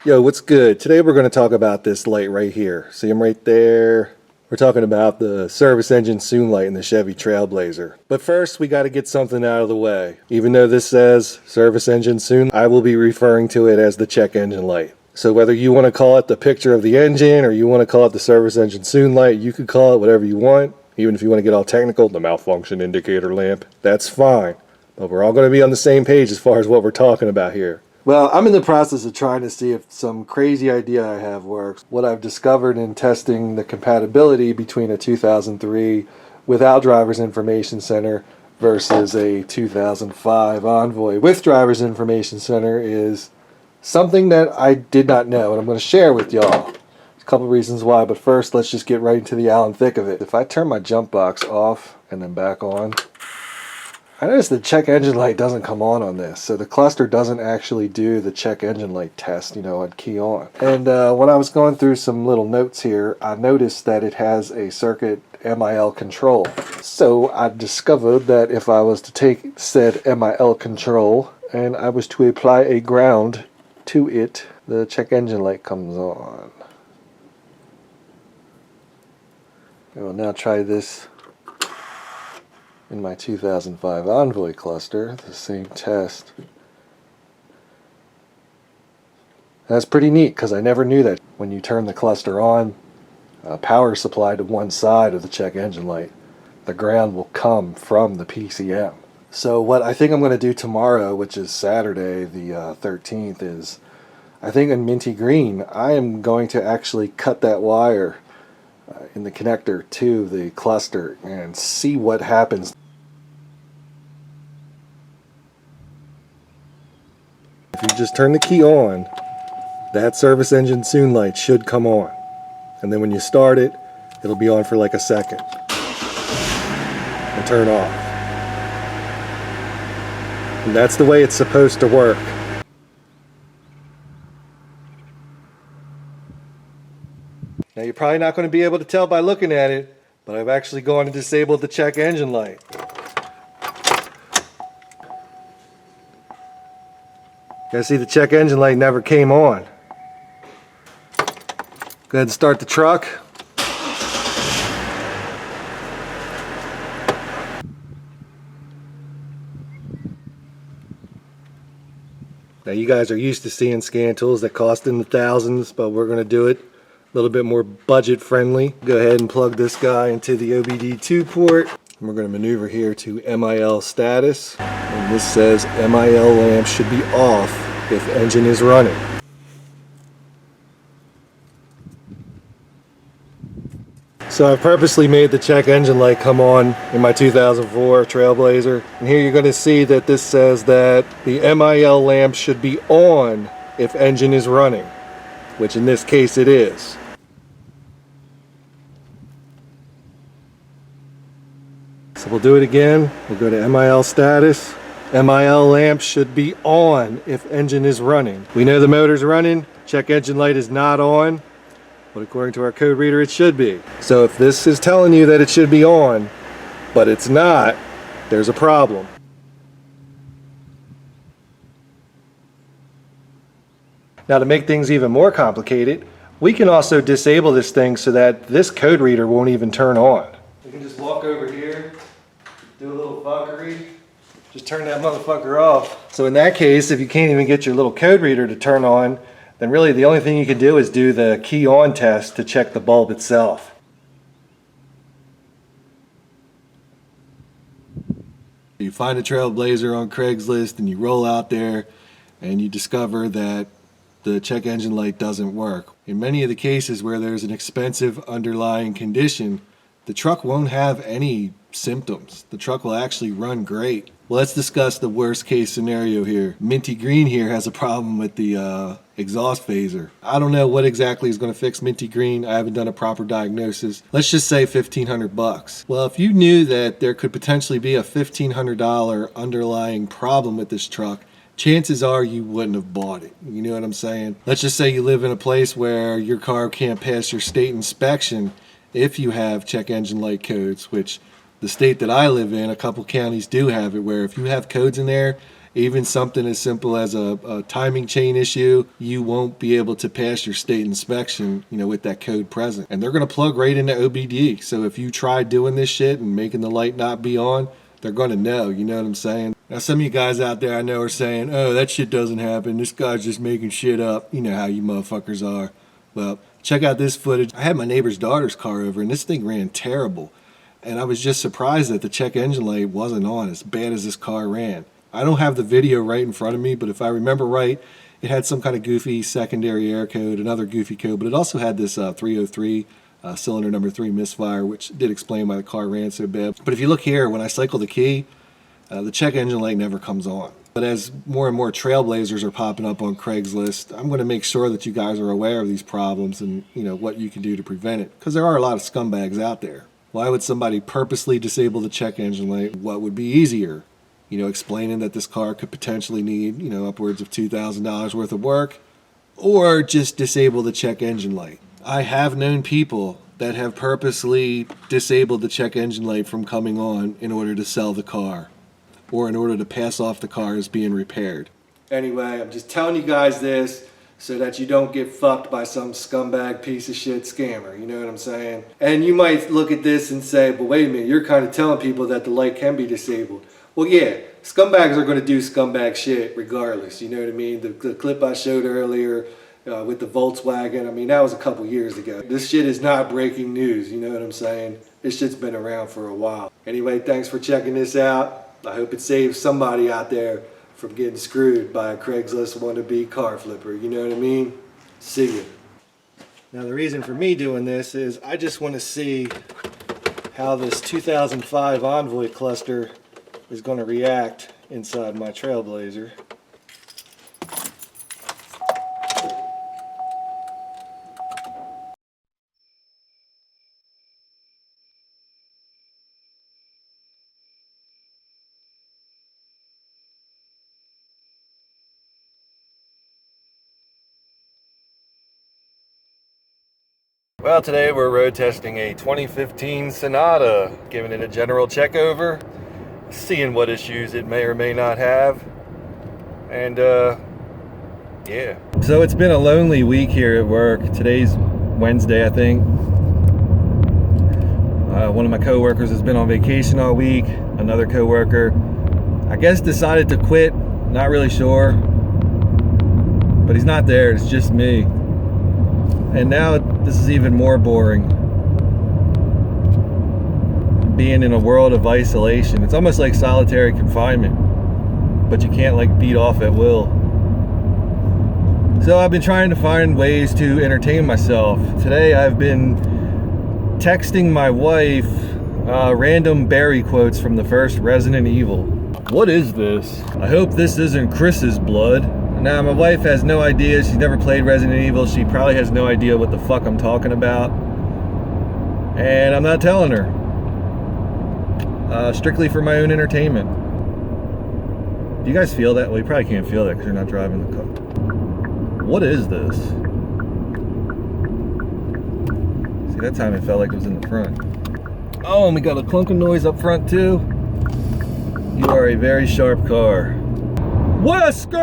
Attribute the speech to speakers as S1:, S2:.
S1: Yo, what's good? Today we're going to talk about this light right here. See them right there? We're talking about the service engine soon light in the Chevy Trailblazer. But first, we got to get something out of the way. Even though this says service engine soon, I will be referring to it as the check engine light. So whether you want to call it the picture of the engine or you want to call it the service engine soon light, you could call it whatever you want. Even if you want to get all technical, the malfunction indicator lamp, that's fine. But we're all going to be on the same page as far as what we're talking about here. Well, I'm in the process of trying to see if some crazy idea I have works. What I've discovered in testing the compatibility between a 2003 without driver's information center versus a 2005 Envoy with driver's information center is something that I did not know, and I'm going to share with y'all. A couple reasons why, but first let's just get right into the Allen thick of it. If I turn my jump box off and then back on, I noticed the check engine light doesn't come on this, so the cluster doesn't actually do the check engine light test, I'd key on. And when I was going through some little notes here, I noticed that it has a circuit MIL control. So I discovered that if I was to take said MIL control and I was to apply a ground to it, the check engine light comes on. I will now try this in my 2005 Envoy cluster, the same test. That's pretty neat because I never knew that when you turn the cluster on, power supply to one side of the check engine light, the ground will come from the PCM. So what I think I'm going to do tomorrow, which is Saturday the 13th, is I think in minty green I am going to actually cut that wire in the connector to the cluster and see what happens. If you just turn the key on, that service engine soon light should come on. And then when you start it, it'll be on for like a second and turn off. And that's the way it's supposed to work. Now you're probably not going to be able to tell by looking at it, but I've actually gone and disabled the check engine light. You see the check engine light never came on. Go ahead and start the truck. Now you guys are used to seeing scan tools that cost in the thousands, but we're going to do it a little bit more budget friendly. Go ahead and plug this guy into the OBD2 port. And we're going to maneuver here to MIL status. And this says MIL lamp should be off if engine is running. So I've purposely made the check engine light come on in my 2004 Trailblazer. And here you're going to see that this says that the MIL lamp should be on if engine is running, which in this case it is. So we'll do it again. We'll go to MIL status. MIL lamp should be on if engine is running. We know the motor's running. Check engine light is not on, but according to our code reader it should be. So if this is telling you that it should be on, but it's not, there's a problem. Now to make things even more complicated, we can also disable this thing so that this code reader won't even turn on. We can just walk over here, do a little fuckery, just turn that motherfucker off. So in that case, if you can't even get your little code reader to turn on, then really the only thing you can do is do the key on test to check the bulb itself. You find a Trailblazer on Craigslist and you roll out there and you discover that the check engine light doesn't work. In many of the cases where there's an expensive underlying condition, the truck won't have any symptoms. The truck will actually run great. Well, let's discuss the worst case scenario here. Minty Green here has a problem with the exhaust phaser. I don't know what exactly is going to fix Minty Green. I haven't done a proper diagnosis. Let's just say $1,500. Well, if you knew that there could potentially be a $1,500 underlying problem with this truck, chances are you wouldn't have bought it. You know what I'm saying? Let's just say you live in a place where your car can't pass your state inspection if you have check engine light codes, which the state that I live in, a couple counties do have it, where if you have codes in there Even something as simple as a timing chain issue, you won't be able to pass your state inspection, with that code present. And they're going to plug right into OBD. So if you try doing this shit and making the light not be on, they're going to know, you know what I'm saying? Now, some of you guys out there I know are saying, oh, that shit doesn't happen. This guy's just making shit up. You know how you motherfuckers are. Well, check out this footage. I had my neighbor's daughter's car over, and this thing ran terrible. And I was just surprised that the check engine light wasn't on as bad as this car ran. I don't have the video right in front of me, but if I remember right, it had some kind of goofy secondary air code, another goofy code, but it also had this 303 cylinder number 3 misfire, which did explain why the car ran so bad. But if you look here, when I cycle the key, the check engine light never comes on. But as more and more Trailblazers are popping up on Craigslist, I'm going to make sure that you guys are aware of these problems and what you can do to prevent it, because there are a lot of scumbags out there. Why would somebody purposely disable the check engine light? What would be easier? Explaining that this car could potentially need, upwards of $2,000 worth of work, or just disable the check engine light. I have known people that have purposely disabled the check engine light from coming on in order to sell the car, or in order to pass off the car as being repaired. Anyway, I'm just telling you guys this so that you don't get fucked by some scumbag piece of shit scammer, you know what I'm saying? And you might look at this and say, but wait a minute, you're kind of telling people that the light can be disabled. Well, yeah, scumbags are going to do scumbag shit regardless, you know what I mean? The clip I showed earlier with the Volkswagen, I mean, that was a couple years ago. This shit is not breaking news, you know what I'm saying? This shit's been around for a while. Anyway, thanks for checking this out. I hope it saves somebody out there from getting screwed by a Craigslist wannabe car flipper, you know what I mean? See ya. Now, the reason for me doing this is I just want to see how this 2005 Envoy cluster is going to react inside my Trailblazer. Well, today we're road testing a 2015 Sonata, giving it a general check over, seeing what issues it may or may not have, and yeah. So it's been a lonely week here at work. Today's Wednesday, I think. One of my coworkers has been on vacation all week. Another coworker, I guess, decided to quit. Not really sure, but he's not there. It's just me. And now this is even more boring. Being in a world of isolation. It's almost like solitary confinement, but you can't like beat off at will. So I've been trying to find ways to entertain myself. Today I've been texting my wife random Barry quotes from the first Resident Evil. What is this? I hope this isn't Chris's blood. Now, my wife has no idea. She's never played Resident Evil. She probably has no idea what the fuck I'm talking about. And I'm not telling her. Strictly for my own entertainment. Do you guys feel that? Well, you probably can't feel that because you're not driving the car. What is this? See, that time it felt like it was in the front. Oh, and we got a clunking noise up front too. You are a very sharp car. Wesker!